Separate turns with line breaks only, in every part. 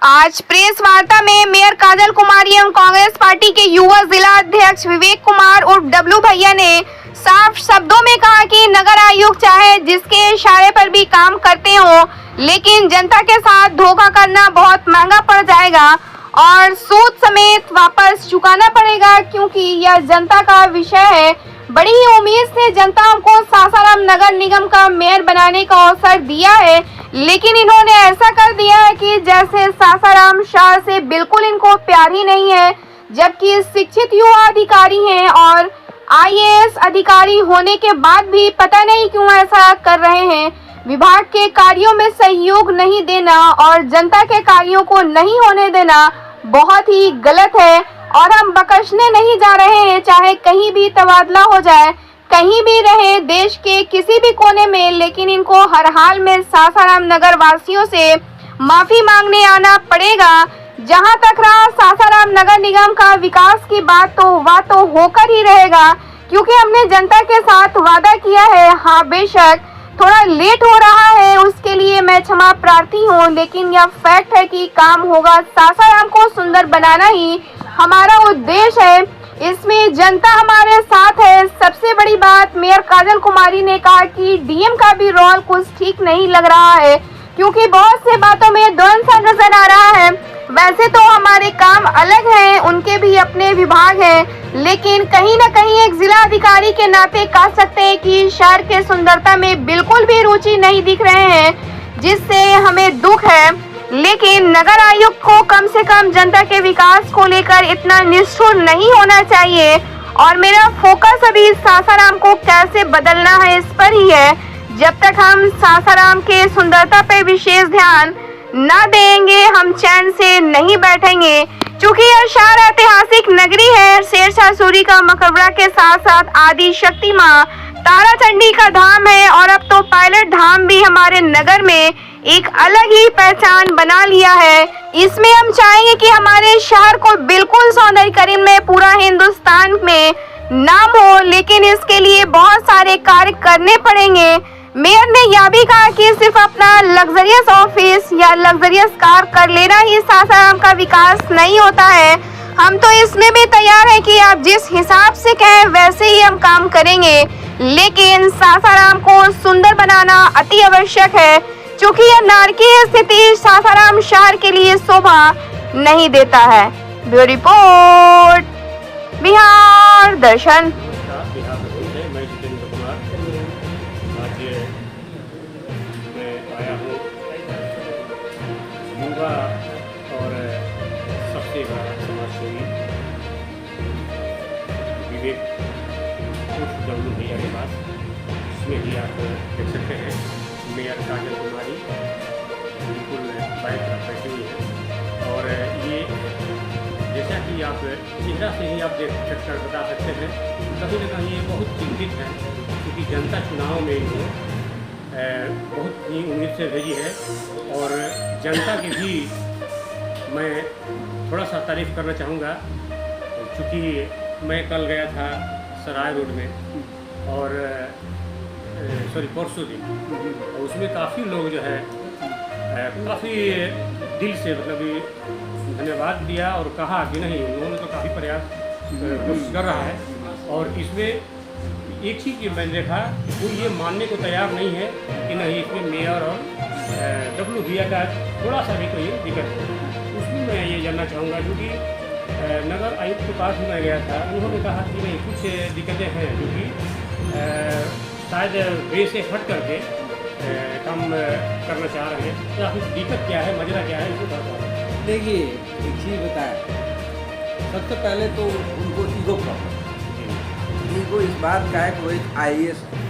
आज प्रेस वार्ता में मेयर काजल कुमारी एवं कांग्रेस पार्टी के युवा जिला अध्यक्ष विवेक कुमार उर्फ डब्लू भैया ने साफ शब्दों में कहा कि नगर आयुक्त चाहे जिसके इशारे पर भी काम करते हो, लेकिन जनता के साथ धोखा करना बहुत महंगा पड़ जाएगा और सूद समेत वापस चुकाना पड़ेगा, क्योंकि यह जनता का विषय है। बड़ी ही उम्मीद से जनता हमको सासाराम नगर निगम का मेयर बनाने का अवसर दिया है, लेकिन इन्होंने ऐसा कर दिया है कि जैसे सासाराम शहर से बिल्कुल इनको प्यार ही नहीं है, जबकि शिक्षित युवा अधिकारी हैं और आईएएस अधिकारी होने के बाद भी पता नहीं क्यों ऐसा कर रहे हैं। विभाग के कार्यों में सहयोग नहीं देना और जनता के कार्यों को नहीं होने देना बहुत ही गलत है और हम बख्शने नहीं जा रहे हैं, चाहे कहीं भी तबादला हो जाए, कहीं भी रहे देश के किसी भी कोने में, लेकिन इनको हर हाल में सासाराम नगर वासियों से माफी मांगने आना पड़ेगा। जहां तक रहा सासाराम नगर निगम का विकास की बात, तो वह तो होकर ही रहेगा, क्योंकि हमने जनता के साथ वादा किया है। हाँ, बेशक थोड़ा लेट हो रहा है, उसके लिए मैं क्षमा प्रार्थी हूँ, लेकिन यह फैक्ट है कि काम होगा। सासाराम को सुंदर बनाना ही हमारा उद्देश्य है, इसमें जनता हमारे साथ है। सबसे बड़ी बात, मेयर काजल कुमारी ने कहा कि डीएम का भी रोल कुछ ठीक नहीं लग रहा है, क्योंकि बहुत से बातों में द्वंद सा नजर आ रहा है। वैसे तो हमारे काम अलग हैं, उनके भी अपने विभाग हैं, लेकिन कहीं न कहीं एक जिला अधिकारी के नाते कह सकते हैं कि शहर के सुंदरता में बिल्कुल भी रुचि नहीं दिख रहे हैं, जिससे हमें दुख है। लेकिन नगर आयुक्त को कम से कम जनता के विकास को लेकर इतना निष्ठुर नहीं होना चाहिए और मेरा फोकस अभी सासाराम को कैसे बदलना है इस पर ही है। जब तक हम सासाराम के सुंदरता पर विशेष ध्यान न देंगे, हम चैन से नहीं बैठेंगे, क्योंकि यह शहर ऐतिहासिक नगरी है। शेरशाह सूरी का मकबरा के साथ साथ आदि शक्ति माँ तारा चंडी का धाम है और अब तो पायलट धाम भी हमारे नगर में एक अलग ही पहचान बना लिया है। इसमें हम चाहेंगे कि हमारे शहर को बिल्कुल सौंदर्यीकरण में पूरा हिंदुस्तान में नाम हो, लेकिन इसके लिए बहुत सारे कार्य करने पड़ेंगे। मेयर ने यह भी कहा कि सिर्फ अपना लग्जरियस ऑफिस या लग्जरियस कार कर लेना ही सासाराम का विकास नहीं होता है। हम तो इसमें भी तैयार हैं कि आप जिस हिसाब से कहें वैसे ही हम काम करेंगे, लेकिन सासाराम को सुंदर बनाना अति आवश्यक है, क्योंकि यह नारकीय स्थिति सासाराम शहर के लिए शोभा नहीं देता है। ब्यूरो रिपोर्ट, बिहार दर्शन।
युवा और सबसे बड़ा समाजसेवी विवेक डब्लू भैया के पास, इसमें भी आप देख सकते हैं मेयर काजल कुमारी बिल्कुल बाइक पर बैठी हुई है और ये जैसा कि आप चेहरा से ही आप देख सकते बता सकते हैं, कहीं न कहीं ये बहुत चिंतित है, क्योंकि जनता चुनाव में इनको बहुत ही उम्मीद से भेजी है और जनता की भी मैं थोड़ा सा तारीफ़ करना चाहूँगा, क्योंकि मैं कल गया था सराय रोड में और परसों दिन, और उसमें काफ़ी लोग जो है काफ़ी दिल से मतलब धन्यवाद दिया और कहा कि नहीं, उन्होंने तो काफ़ी प्रयास कोशिश कर रहा है। और इसमें एक चीज़ जो मैंने देखा, वो ये मानने को तैयार नहीं है कि नहीं इसमें मेयर और डब्लू भैया का थोड़ा सा भी कोई दिक्कत है। उसमें मैं ये जानना चाहूँगा, क्योंकि नगर आयुक्त के पास भी मैं गया था, उन्होंने कहा कि नहीं कुछ दिक्कतें हैं, क्योंकि शायद वे से हट करके काम करना चाह रहे हैं। तो आपकी दिक्कत क्या है, मजरा क्या है, इसको बता।
देखिए, एक चीज़ बताएं, सबसे पहले तो उनको ईगो प्रॉब्लम, इनको इस बात का है कि वो एक आईएएस है।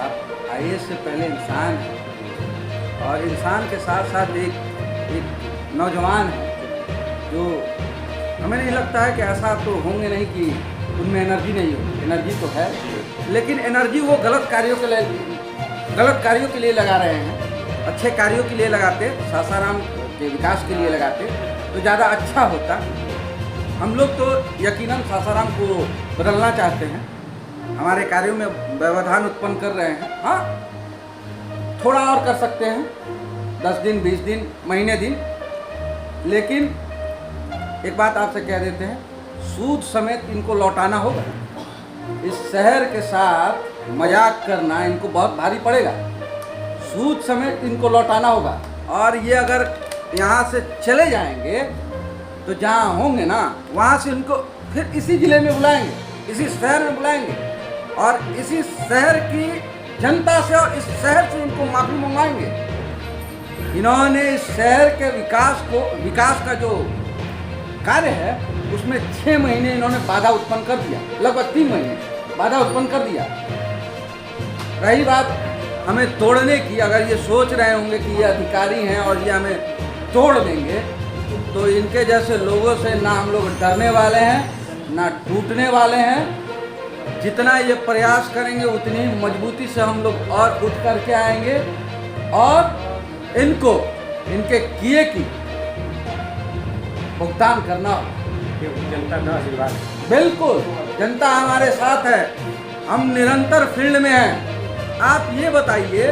आप आईएएस से पहले इंसान हैं और इंसान के साथ साथ एक नौजवान है, जो हमें नहीं लगता है कि ऐसा तो होंगे नहीं कि उनमें एनर्जी नहीं हो। एनर्जी तो है, लेकिन एनर्जी वो गलत कार्यों के लिए लगा रहे हैं। अच्छे कार्यों के लिए लगाते, सासाराम के विकास के लिए लगाते तो ज़्यादा अच्छा होता। हम लोग तो यकीनन सासाराम को बदलना चाहते हैं, हमारे कार्यों में व्यवधान उत्पन्न कर रहे हैं। हाँ, थोड़ा और कर सकते हैं, 10 दिन, 20 दिन, महीने दिन। लेकिन एक बात आपसे कह देते हैं, सूद समेत इनको लौटाना होगा। इस शहर के साथ मजाक करना इनको बहुत भारी पड़ेगा। सूद समेत इनको लौटाना होगा। और ये अगर यहाँ से चले जाएंगे तो जहाँ होंगे ना वहाँ से इनको फिर इसी ज़िले में बुलाएंगे, इसी शहर में बुलाएंगे और इसी शहर की जनता से और इस शहर से इनको माफ़ी मंगवाएंगे। इन्होंने इस शहर के विकास का जो कार्य है उसमें 6 महीने इन्होंने बाधा उत्पन्न कर दिया, लगभग 3 महीने बाधा उत्पन्न कर दिया। रही बात हमें तोड़ने की, अगर ये सोच रहे होंगे कि ये अधिकारी हैं और ये हमें तोड़ देंगे, तो इनके जैसे लोगों से ना हम लोग डरने वाले हैं ना टूटने वाले हैं। जितना ये प्रयास करेंगे उतनी ही मजबूती से हम लोग और उठ करके आएंगे और इनको इनके किए की भुगतान करना होगा।
जनता का आशीर्वाद,
बिल्कुल जनता हमारे साथ है, हम निरंतर फील्ड में हैं। आप ये बताइए,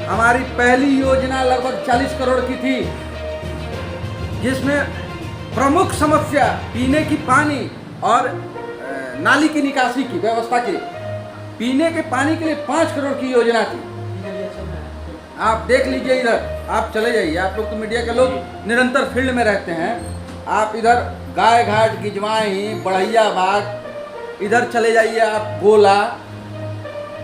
हमारी पहली योजना लगभग 40 करोड़ की थी, जिसमें प्रमुख समस्या पीने की पानी और नाली की निकासी की व्यवस्था की। पीने के पानी के लिए 5 करोड़ की योजना थी। आप देख लीजिए, इधर आप चले जाइए, आप लोग तो मीडिया के लोग निरंतर फील्ड में रहते हैं। आप इधर गाय घाट, गिजवाही, बढ़ैया बाग, इधर चले जाइए आप गोला,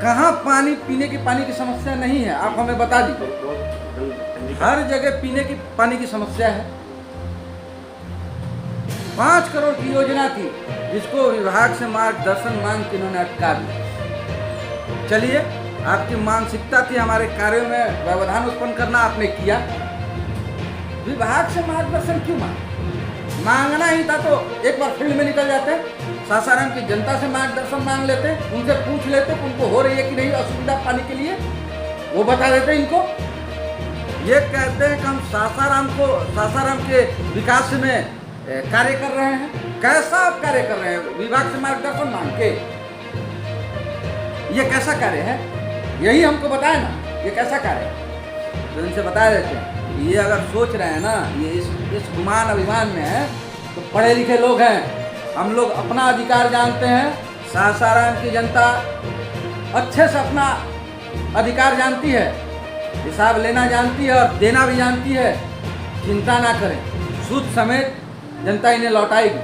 कहाँ पानी पीने की पानी की समस्या नहीं है? आप हमें बता दीजिए। हर जगह पीने की पानी की समस्या है। 5 करोड़ की योजना थी जिसको विभाग से मार्गदर्शन मांग के इन्होंने अटका दिया। चलिए, आपकी मानसिकता थी हमारे कार्यों में व्यवधान उत्पन्न करना, आपने किया। विभाग से मार्गदर्शन क्यों मांगना ही था तो एक बार फील्ड में निकल जाते, सासाराम की जनता से मार्गदर्शन मांग लेते, उनसे पूछ लेते उनको हो रही है कि नहीं असुविधा पानी के लिए, वो बता देते इनको। ये कहते हैं कि हम सासाराम के विकास में कार्य कर रहे हैं। कैसा आप कार्य कर रहे हैं विभाग से मार्गदर्शन मांग के? ये कैसा कार्य है? यही हमको बताए ना, ये कैसा कार्य है? तो इनसे बता देते हैं। ये अगर सोच रहे हैं ना, ये इस गुमान अभिमान में है, तो पढ़े लिखे लोग हैं, हम लोग अपना अधिकार जानते हैं। सासाराम की जनता अच्छे से अपना अधिकार जानती है, हिसाब लेना जानती है और देना भी जानती है। चिंता ना करें, सूद समेत जनता इन्हें लौटाएगी,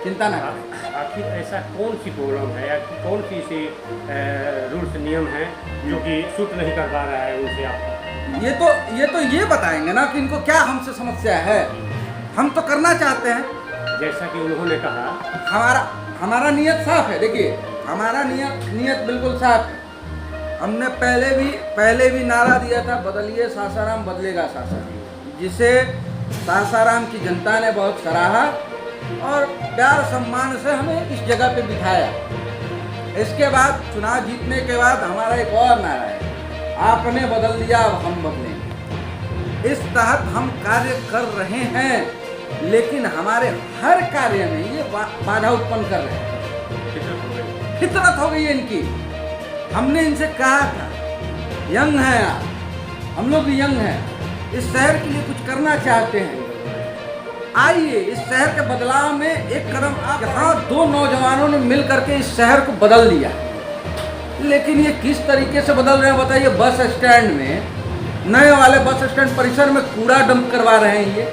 चिंता ना करें।
आखिर ऐसा कौन सी प्रॉब्लम है या कौन सी ऐसी रूल्स नियम है जो कि सूट नहीं कर पा रहा है उनसे? आप ये बताएंगे ना कि इनको क्या हमसे समस्या है। हम तो करना चाहते हैं, जैसा कि उन्होंने कहा।
हमारा नियत साफ है। देखिए, हमारा नियत बिल्कुल साफ है। हमने पहले भी नारा दिया था, बदलिए सासाराम, बदलेगा सासाराम, जिसे सासाराम की जनता ने बहुत सराहा और प्यार सम्मान से हमें इस जगह पे बिठाया। इसके बाद चुनाव जीतने के बाद हमारा एक और नारा है, आपने बदल दिया, अब हम बदलेंगे। इस तहत हम कार्य कर रहे हैं, लेकिन हमारे हर कार्य में ये बाधा उत्पन्न कर रहे हैं। फितरत हो गई है इनकी। हमने इनसे कहा था, यंग हैं आप, हम लोग भी यंग हैं, इस शहर के लिए कुछ करना चाहते हैं, आइए इस शहर के बदलाव में एक कदम आप। यहाँ 2 नौजवानों ने मिल करके इस शहर को बदल दिया। लेकिन ये किस तरीके से बदल रहे हैं बताइए? बस स्टैंड में, नए वाले बस स्टैंड परिसर में कूड़ा डंप करवा रहे हैं। ये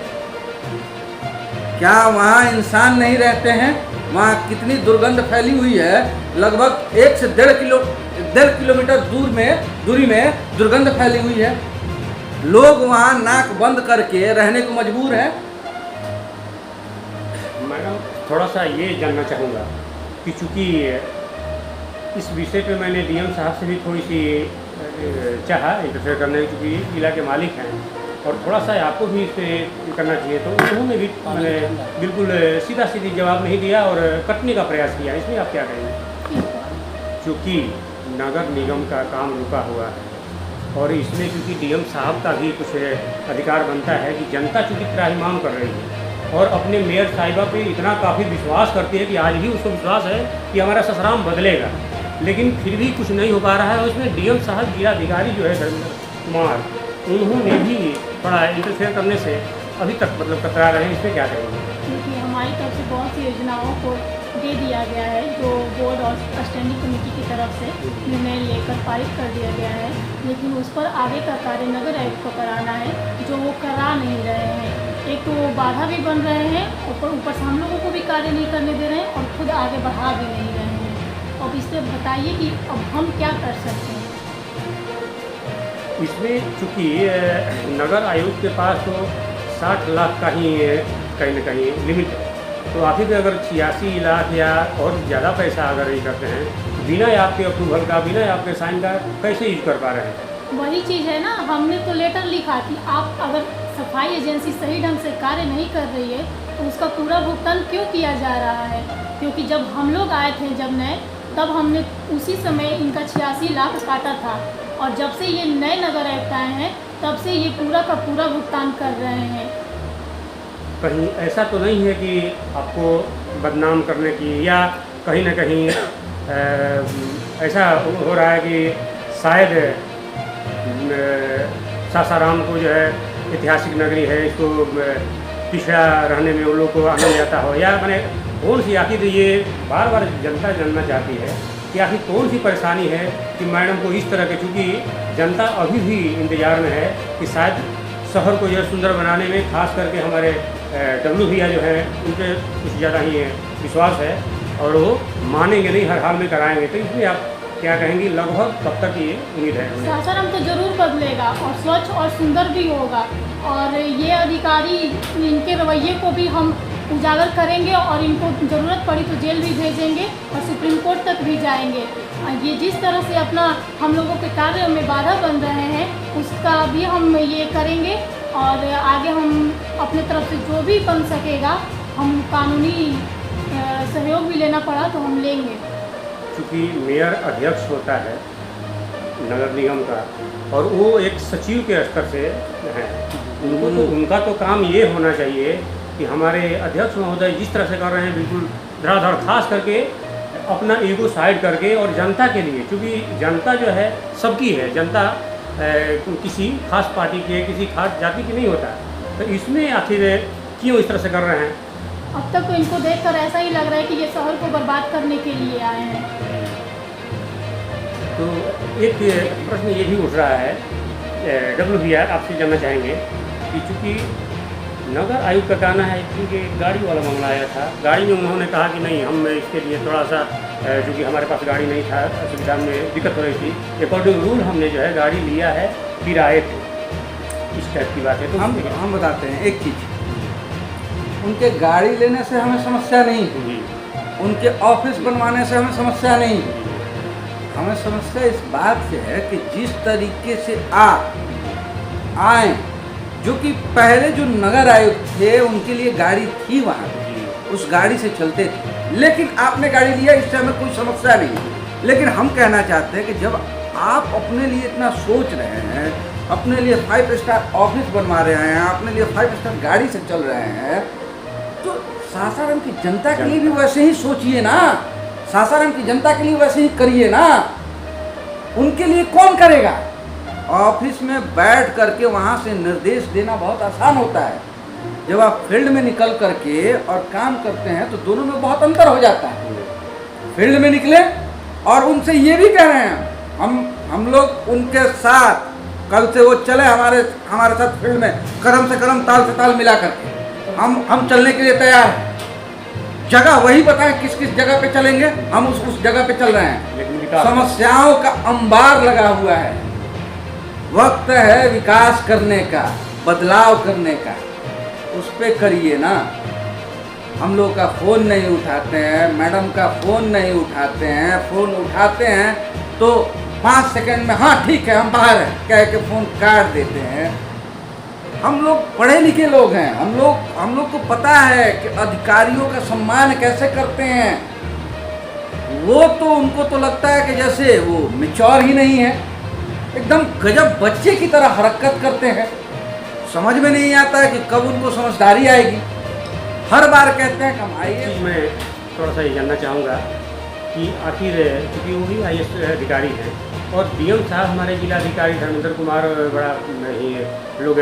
क्या वहाँ इंसान नहीं रहते हैं? वहाँ कितनी दुर्गंध फैली हुई है। लगभग 1 से 1.5 किलोमीटर दूरी में दुर्गंध फैली हुई है। लोग वहाँ नाक बंद करके रहने को मजबूर हैं।
मैडम, थोड़ा सा ये जानना चाहूँगा कि चूँकि इस विषय पे मैंने डीएम साहब से भी थोड़ी सी चाहा इंटरफेयर करने की, चूँकि जिला के मालिक हैं और थोड़ा सा आपको भी इस पर करना चाहिए, तो उन्होंने भी बिल्कुल सीधा जवाब नहीं दिया और कटने का प्रयास किया। इसमें आप क्या कहेंगे? क्योंकि नगर निगम का काम रुका हुआ है और इसमें क्योंकि डीएम साहब का भी कुछ अधिकार बनता है कि जनता चूँकि त्राहिमाम कर रही है और अपने मेयर साहिबा पे इतना काफ़ी विश्वास करती है कि आज भी उसको विश्वास है कि हमारा सासाराम बदलेगा, लेकिन फिर भी कुछ नहीं हो पा रहा है। और इसमें डीएम साहब जिलाधिकारी जो है धर्मेंद्र कुमार, उन्होंने भी थोड़ा इंटरफेयर करने से अभी तक मतलब कतरा रहे हैं, इसमें क्या करेंगे?
क्योंकि हमारी तरफ से बहुत सी योजनाओं को दे दिया गया है, जो बोर्ड और स्टैंडिंग कमेटी की तरफ से निर्णय लेकर पारित कर दिया गया है, लेकिन उस पर आगे का कार्य नगर आयुक्त को कराना है, जो वो करा नहीं रहे हैं। एक तो वो बाधा भी बन रहे हैं, ऊपर से हम लोगों को भी कार्य नहीं करने दे रहे हैं और खुद आगे बढ़ा भी नहीं रहे हैं। अब इससे बताइए कि अब हम क्या कर सकते हैं?
इसमें चूँकि नगर आयुक्त के पास तो 60 लाख का ही कहीं न कहीं लिमिट है, तो आखिर अगर 86 लाख या और ज़्यादा पैसा अगर ये करते हैं, बिना आपके अप्रूवल का, बिना आपके साइन का कैसे यूज कर पा रहे हैं?
वही चीज़ है ना, हमने तो लेटर लिखा कि आप अगर सफाई एजेंसी सही ढंग से कार्य नहीं कर रही है तो उसका पूरा भुगतान क्यों किया जा रहा है? क्योंकि जब हम लोग आए थे जब नए, तब हमने उसी समय इनका 86 लाख काटा था, और जब से ये नए नगर आयुक्त आए हैं तब से ये पूरा का पूरा भुगतान कर रहे हैं।
कहीं ऐसा तो नहीं है कि आपको बदनाम करने की, या कहीं ना कहीं ऐसा हो रहा है कि शायद सासाराम को जो है ऐतिहासिक नगरी है, इसको पिछड़ा रहने में उन लोग को आनंद आता हो, या मैंने कौन सी आखिर ये बार बार जनता जानना चाहती है कि आखिर कौन सी परेशानी है कि मैडम को इस तरह के, चूँकि जनता अभी भी इंतज़ार में है कि शायद शहर को यह सुंदर बनाने में खास करके हमारे डब्लू भैया जो है उन पर कुछ ज़्यादा ही विश्वास है और वो मानेंगे नहीं, हर हाल में कराएंगे। तो इसलिए आप क्या कहेंगी, लगभग कब तक ये उम्मीद है?
सासाराम तो जरूर बदलेगा और स्वच्छ और सुंदर भी होगा, और ये अधिकारी इनके रवैये को भी हम उजागर करेंगे और इनको ज़रूरत पड़ी तो जेल भी भेजेंगे और सुप्रीम कोर्ट तक भी जाएंगे। ये जिस तरह से अपना हम लोगों के कार्य में बाधा बन रहे हैं उसका भी हम ये करेंगे, और आगे हम अपने तरफ से जो भी बन सकेगा हम कानूनी सहयोग भी लेना पड़ा तो हम लेंगे।
चूँकि मेयर अध्यक्ष होता है नगर निगम का और वो एक सचिव के स्तर से है, उनका तो काम ये होना चाहिए कि हमारे अध्यक्ष महोदय जिस तरह से कर रहे हैं बिल्कुल धड़ाधड़, खास करके अपना ईगो साइड करके और जनता के लिए, क्योंकि जनता जो है सबकी है, जनता किसी खास पार्टी के, किसी खास जाति की नहीं होता, तो इसमें आखिर क्यों इस तरह से कर रहे हैं?
अब तक तो इनको देखकर ऐसा ही लग रहा है कि ये शहर को बर्बाद करने के लिए आए हैं।
तो एक प्रश्न ये भी उठ रहा है, डब्ल्यू भैया आपसे जानना चाहेंगे कि चूँकि नगर आयुक्त का कहना है क्योंकि गाड़ी वाला मामला आया था, गाड़ी में उन्होंने कहा कि नहीं, हम इसके लिए थोड़ा सा जो कि हमारे पास गाड़ी नहीं था, सुविधा में दिक्कत हो रही थी, अकॉर्डिंग रूल हमने जो है गाड़ी लिया है, फिर आए थे, इस टाइप की बात है। तो
हम बताते हैं एक चीज़, उनके गाड़ी लेने से हमें समस्या नहीं, उनके ऑफिस बनवाने से हमें समस्या नहीं, हमें समस्या इस बात से है कि जिस तरीके से आए, जो कि पहले जो नगर आयुक्त थे उनके लिए गाड़ी थी वहाँ, उस गाड़ी से चलते थे, लेकिन आपने गाड़ी लिया, इससे हमें कोई समस्या नहीं। लेकिन हम कहना चाहते हैं कि जब आप अपने लिए इतना सोच रहे हैं, अपने लिए 5 स्टार ऑफिस बनवा रहे हैं, अपने लिए 5 स्टार गाड़ी से चल रहे हैं, तो सासाराम की जनता के लिए भी वैसे ही सोचिए ना, सासाराम की जनता के लिए वैसे ही करिए ना। उनके लिए कौन करेगा? ऑफिस में बैठ करके वहाँ से निर्देश देना बहुत आसान होता है, जब आप फील्ड में निकल करके और काम करते हैं तो दोनों में बहुत अंतर हो जाता है। फील्ड में निकले और उनसे ये भी कह रहे हैं, हम लोग उनके साथ, कल से वो चले हमारे साथ फील्ड में, कदम से कदम, ताल से ताल मिला करके हम चलने के लिए तैयार हैं। जगह वही बताएं किस किस जगह पे चलेंगे, हम उस जगह पे चल रहे हैं। समस्याओं का अंबार लगा हुआ है, वक्त है विकास करने का, बदलाव करने का, उस पर करिए ना। हम लोग का फ़ोन नहीं उठाते हैं, मैडम का फ़ोन नहीं उठाते हैं, फ़ोन उठाते हैं तो 5 सेकंड में हाँ ठीक है हम बाहर हैं कह के फ़ोन काट देते हैं। हम लोग पढ़े लिखे लोग हैं, हम लोग को पता है कि अधिकारियों का सम्मान कैसे करते हैं। वो तो उनको तो लगता है कि जैसे वो मैच्योर ही नहीं है, एकदम गजब बच्चे की तरह हरकत करते हैं। समझ में नहीं आता है कि कब उनको समझदारी आएगी। हर बार कहते हैं कमाइए।
मैं थोड़ा सा ये जानना चाहूँगा कि आखिर चूँकि वो भी IAS अधिकारी हैं और DM साहब हमारे जिला अधिकारी धर्मेंद्र कुमार बड़ा ही लोग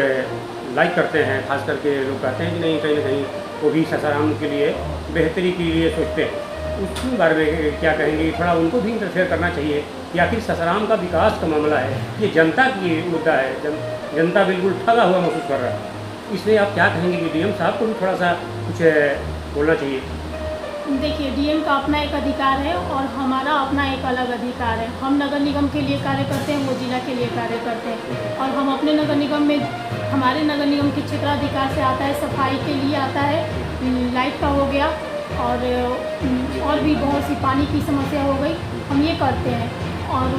लाइक करते हैं, खास करके लोग कहते हैं कि नहीं कहीं ना कहीं वो भी सासाराम के लिए बेहतरी के लिए सोचते हैं। उसके बारे में क्या कहेंगे? थोड़ा उनको भी इंटरफेयर करना चाहिए कि आखिर सासाराम का विकास का मामला है, ये जनता की मुद्दा है, जनता बिल्कुल ठगा हुआ महसूस कर रहा है। इसलिए आप क्या कहेंगे कि डीएम साहब को भी थोड़ा सा कुछ बोलना चाहिए?
देखिए, डीएम का अपना एक अधिकार है और हमारा अपना एक अलग अधिकार है। हम नगर निगम के लिए कार्य करते हैं, वो जिला के लिए कार्य करते हैं। और हम अपने नगर निगम में, हमारे नगर निगम के क्षेत्राधिकार से आता है, सफाई के लिए आता है, लाइट का हो गया और भी बहुत सी पानी की समस्या हो गई, हम ये करते हैं। और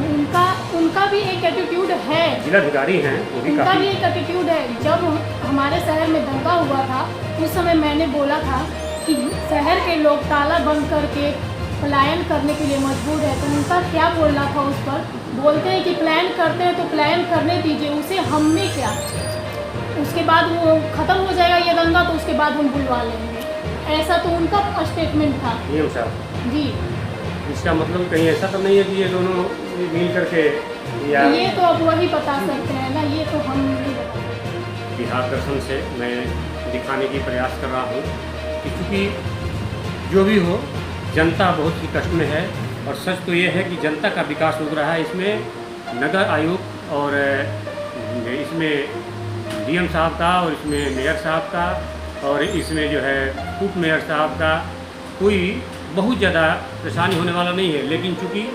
उनका भी एक एटीट्यूड है,
जिलाधिकारी हैं वो भी
उनका भी एक एटीट्यूड है। जब हमारे शहर में दंगा हुआ था उस समय मैंने बोला था कि शहर के लोग ताला बंद करके पलायन करने के लिए मजबूर है, तो उनका क्या बोलना था उस पर? बोलते हैं कि प्लान करते हैं तो प्लान करने दीजिए, उसे हमने क्या, उसके बाद वो ख़त्म हो जाएगा ये दंगा तो उसके बाद हम बुलवा लेंगे, ऐसा तो उनका स्टेटमेंट था।
डीएम साहब
जी,
इसका मतलब कहीं ऐसा तो नहीं है कि ये दोनों मिल करके या
ये तो अब वही बता सकते हैं ना, ये तो हम नहीं बता सकते।
बिहार दर्शन से मैं दिखाने की प्रयास कर रहा हूँ कि चूँकि जो भी हो जनता बहुत ही कष्ट में है और सच तो ये है कि जनता का विकास हो रहा है। इसमें नगर आयुक्त और इसमें डीएम साहब का और इसमें मेयर साहब का और इसमें जो है उप मेयर साहब का कोई बहुत ज़्यादा परेशानी होने वाला नहीं है। लेकिन चूँकि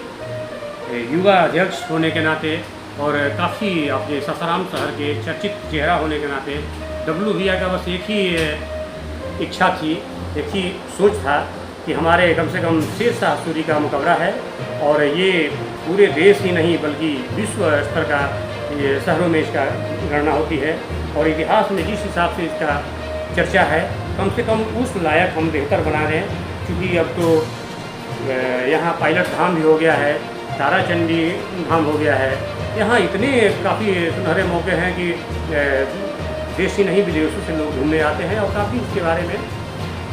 युवा अध्यक्ष होने के नाते और काफ़ी अपने सासाराम शहर के चर्चित चेहरा होने के नाते डब्लू भैया का बस एक ही इच्छा थी, एक ही सोच था कि हमारे कम से कम शेरशाह सूरी का मुकाबला है और ये पूरे देश ही नहीं बल्कि विश्व स्तर का ये शहरों में इसका गणना होती है और इतिहास में जिस हिसाब से इसका चर्चा है कम से कम उस लायक हम बेहतर बना रहे हैं। क्योंकि अब तो यहाँ पायलट धाम भी हो गया है, ताराचंडी धाम हो गया है, यहाँ इतने काफ़ी सुनहरे मौके हैं कि देश ही नहीं विदेशों से लोग घूमने आते हैं और काफ़ी इसके बारे में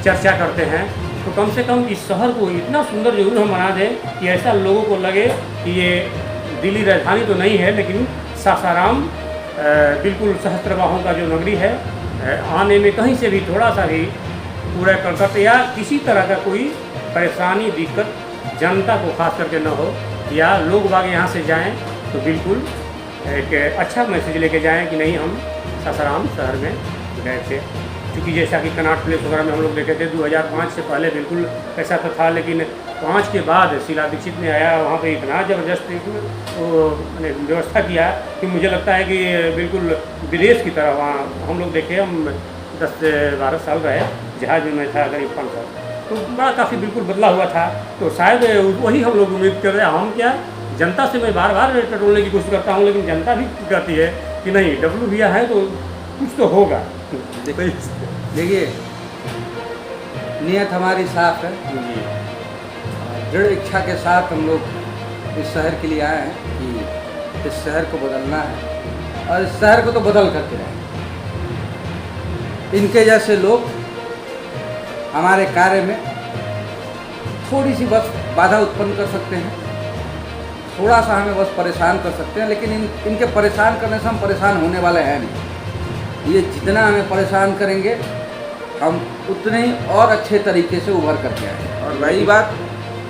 चर्चा करते हैं। तो कम से कम इस शहर को इतना सुंदर जरूर हम बना दें कि ऐसा लोगों को लगे कि ये दिल्ली राजधानी तो नहीं है लेकिन सासाराम बिल्कुल सहस्त्रबाहों का जो नगरी है, आने में कहीं से भी थोड़ा सा भी पूरा करकट या किसी तरह का कोई परेशानी दिक्कत जनता को खास करके न हो, या लोग बाग यहाँ से जाएं तो बिल्कुल एक अच्छा मैसेज लेके जाएं कि नहीं हम सासाराम शहर में गए थे। क्योंकि जैसा कि कनाट प्लेस वगैरह में हम लोग देखे थे 2005 से पहले बिल्कुल ऐसा तो था, लेकिन 5 के बाद शीला दीक्षित ने आया, वहाँ पे इतना ज़बरदस्त मैंने व्यवस्था किया कि मुझे लगता है कि बिल्कुल विदेश की तरह वहाँ हम लोग देखे। हम 10 से 12 साल रहे, जहाज में मैं था करीब 5 साल, तो बड़ा काफ़ी बिल्कुल बदला हुआ था। तो शायद वही हम लोग उम्मीद कर रहे हैं। हम क्या, जनता से मैं बार बार टटोलने की कोशिश करता हूँ लेकिन जनता भी कहती है कि नहीं डब्लू भैया है तो कुछ तो होगा।
देखिए, नीयत हमारी साफ है, दृढ़ इच्छा के साथ हम लोग इस शहर के लिए आए हैं कि इस शहर को बदलना है और इस शहर को तो बदल करके रहें। इनके जैसे लोग हमारे कार्य में थोड़ी सी बस बाधा उत्पन्न कर सकते हैं, थोड़ा सा हमें बस परेशान कर सकते हैं, लेकिन इनके परेशान करने से हम परेशान होने वाले हैं नहीं। ये जितना हमें परेशान करेंगे हम उतने ही और अच्छे तरीके से उभर करके आएंगे। और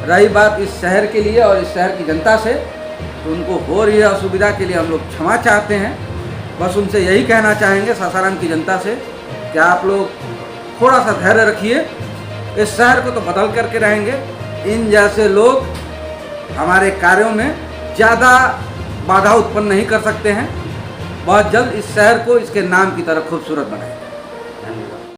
रही बात इस शहर के लिए और इस शहर की जनता से, तो उनको हो रही है असुविधा के लिए हम लोग क्षमा चाहते हैं। बस उनसे यही कहना चाहेंगे सासाराम की जनता से कि आप लोग थोड़ा सा धैर्य रखिए, इस शहर को तो बदल करके रहेंगे। इन जैसे लोग हमारे कार्यों में ज़्यादा बाधा उत्पन्न नहीं कर सकते हैं। बहुत जल्द इस शहर को इसके नाम की तरह खूबसूरत बनाएंगे।